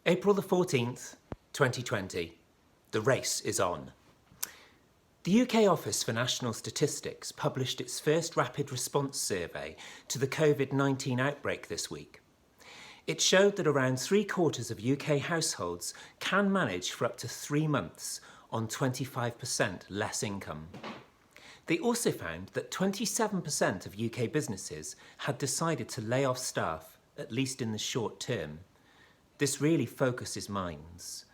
April the 14th, 2020. The race is on. The UK Office for National Statistics published its first rapid response survey to the COVID-19 outbreak this week. It showed that around 3/4 of UK households can manage for up to 3 months on 25% less income. They also found that 27% of UK businesses had decided to lay off staff, at least in the short term. This really focuses minds.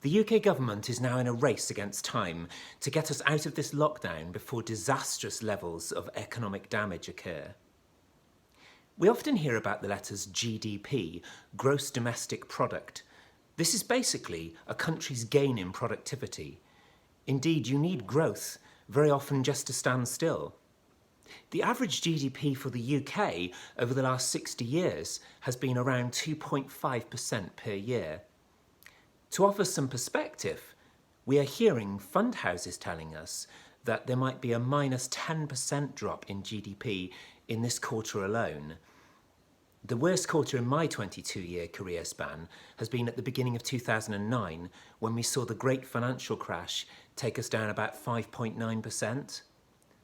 The UK government is now in a race against time to get us out of this lockdown before disastrous levels of economic damage occur. We often hear about the letters GDP, Gross Domestic Product. This is basically a country's gain in productivity. Indeed, you need growth, very often just to stand still. The average GDP for the UK over the last 60 years has been around 2.5% per year. To offer some perspective, we are hearing fund houses telling us that there might be a minus 10% drop in GDP in this quarter alone. The worst quarter in my 22-year career span has been at the beginning of 2009, when we saw the great financial crash take us down about 5.9%.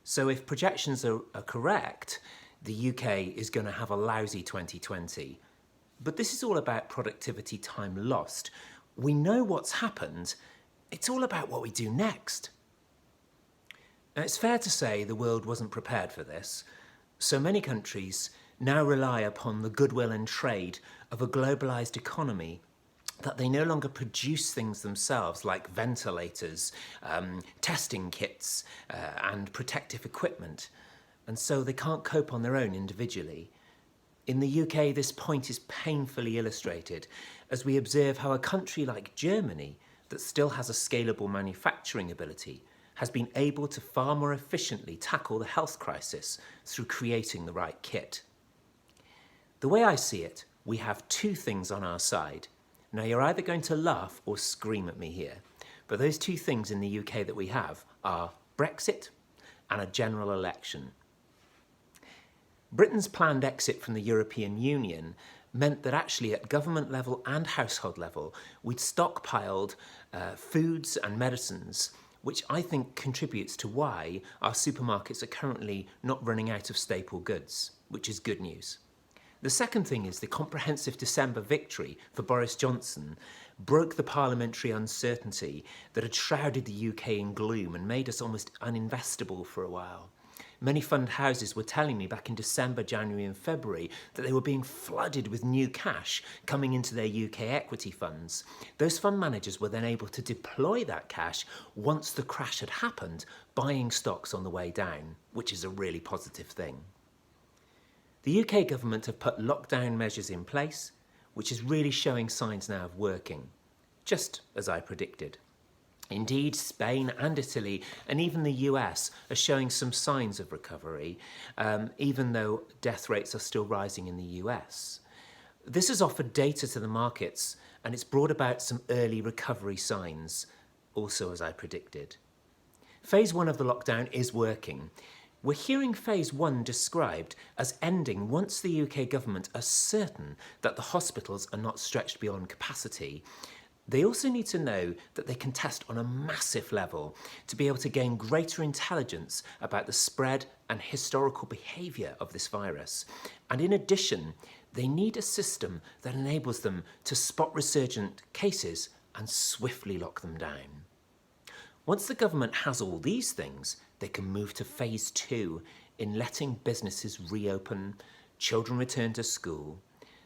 So if projections are correct, the UK is going to have a lousy 2020. But this is all about productivity time lost. We know what's happened. It's all about what we do next. Now, it's fair to say the world wasn't prepared for this. So many countries now rely upon the goodwill and trade of a globalised economy, that they no longer produce things themselves like ventilators, testing kits and protective equipment, and so they can't cope on their own individually. In the UK, this point is painfully illustrated as we observe how a country like Germany, that still has a scalable manufacturing ability, has been able to far more efficiently tackle the health crisis through creating the right kit. The way I see it, we have two things on our side. Now, you're either going to laugh or scream at me here, but those two things in the UK that we have are Brexit and a general election. Britain's planned exit from the European Union meant that actually at government level and household level, we'd stockpiled foods and medicines, which I think contributes to why our supermarkets are currently not running out of staple goods, which is good news. The second thing is the comprehensive December victory for Boris Johnson broke the parliamentary uncertainty that had shrouded the UK in gloom and made us almost uninvestable for a while. Many fund houses were telling me back in December, January and February that they were being flooded with new cash coming into their UK equity funds. Those fund managers were then able to deploy that cash once the crash had happened, buying stocks on the way down, which is a really positive thing. The UK government have put lockdown measures in place, which is really showing signs now of working, just as I predicted. Indeed, Spain and Italy and even the US are showing some signs of recovery, even though death rates are still rising in the US. This has offered data to the markets, and it's brought about some early recovery signs, also as I predicted. Phase 1 of the lockdown is working. We're hearing phase 1 described as ending once the UK government are certain that the hospitals are not stretched beyond capacity. They also need to know that they can test on a massive level to be able to gain greater intelligence about the spread and historical behaviour of this virus. And in addition, they need a system that enables them to spot resurgent cases and swiftly lock them down. Once the government has all these things, they can move to phase 2 in letting businesses reopen, children return to school.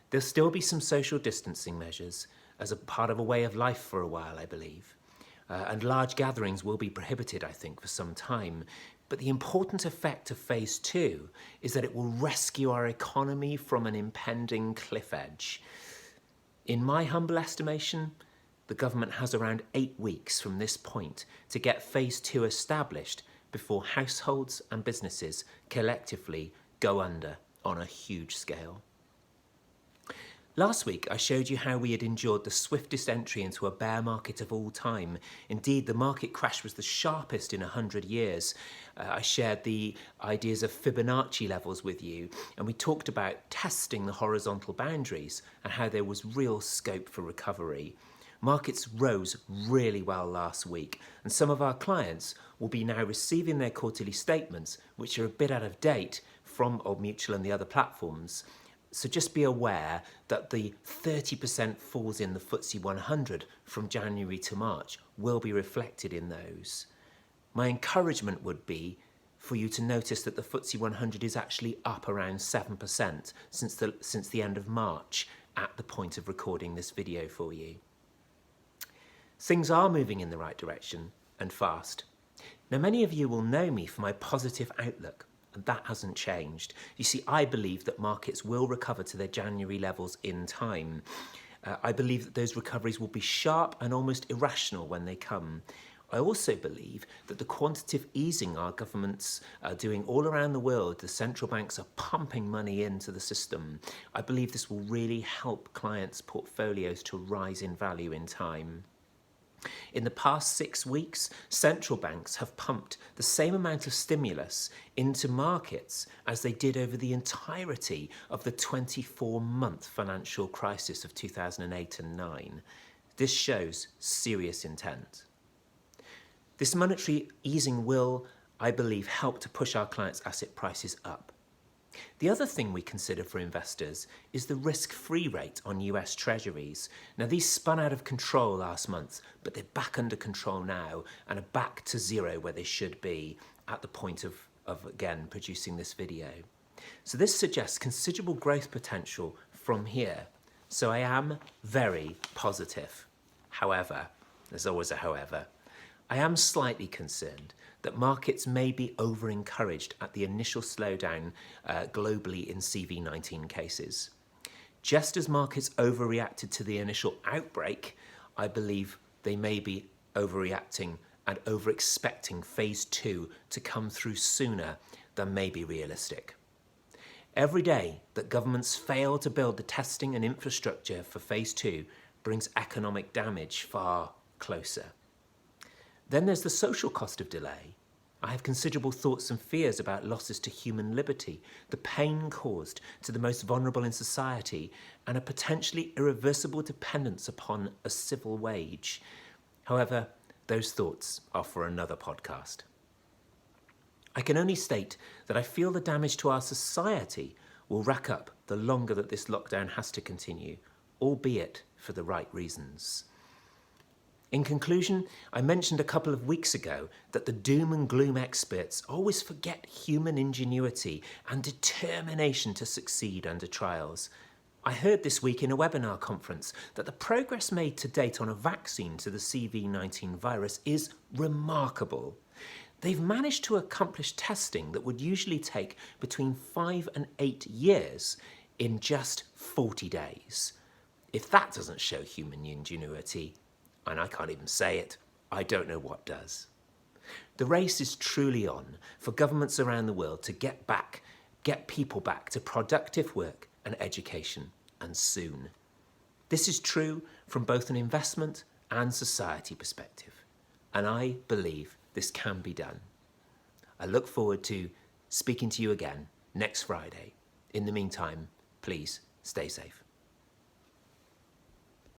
There'll still be some social distancing measures as a part of a way of life for a while, I believe. And large gatherings will be prohibited, I think, for some time. But the important effect of phase 2 is that it will rescue our economy from an impending cliff edge. In my humble estimation, the government has around 8 weeks from this point to get phase 2 established before households and businesses collectively go under on a huge scale. Last week, I showed you how we had endured the swiftest entry into a bear market of all time. Indeed, the market crash was the sharpest in 100 years. I shared the ideas of Fibonacci levels with you, and we talked about testing the horizontal boundaries and how there was real scope for recovery. Markets rose really well last week, and some of our clients will be now receiving their quarterly statements, which are a bit out of date from Old Mutual and the other platforms. So just be aware that the 30% falls in the FTSE 100 from January to March will be reflected in those. My encouragement would be for you to notice that the FTSE 100 is actually up around 7% since the end of March at the point of recording this video for you. Things are moving in the right direction, and fast. Now, many of you will know me for my positive outlook, and that hasn't changed. You see, I believe that markets will recover to their January levels in time. I believe that those recoveries will be sharp and almost irrational when they come. I also believe that the quantitative easing our governments are doing all around the world, the central banks are pumping money into the system. I believe this will really help clients' portfolios to rise in value in time. In the past 6 weeks, central banks have pumped the same amount of stimulus into markets as they did over the entirety of the 24-month financial crisis of 2008 and 9. This shows serious intent. This monetary easing will, I believe, help to push our clients' asset prices up. The other thing we consider for investors is the risk-free rate on US Treasuries. Now, these spun out of control last month, but they're back under control now and are back to zero where they should be at the point of again, producing this video. So this suggests considerable growth potential from here. So I am very positive. However, there's always a however, I am slightly concerned that markets may be over-encouraged at the initial slowdown globally in CV19 cases. Just as markets overreacted to the initial outbreak, I believe they may be overreacting and over-expecting phase 2 to come through sooner than may be realistic. Every day that governments fail to build the testing and infrastructure for phase 2 brings economic damage far closer. Then there's the social cost of delay. I have considerable thoughts and fears about losses to human liberty, the pain caused to the most vulnerable in society, and a potentially irreversible dependence upon a civil wage. However, those thoughts are for another podcast. I can only state that I feel the damage to our society will rack up the longer that this lockdown has to continue, albeit for the right reasons. In conclusion, I mentioned a couple of weeks ago that the doom and gloom experts always forget human ingenuity and determination to succeed under trials. I heard this week in a webinar conference that the progress made to date on a vaccine to the CV19 virus is remarkable. They've managed to accomplish testing that would usually take between 5 and 8 years in just 40 days. If that doesn't show human ingenuity, and I can't even say it, I don't know what does. The race is truly on for governments around the world to get people back to productive work and education, and soon. This is true from both an investment and society perspective, and I believe this can be done. I look forward to speaking to you again next Friday. In the meantime, please stay safe.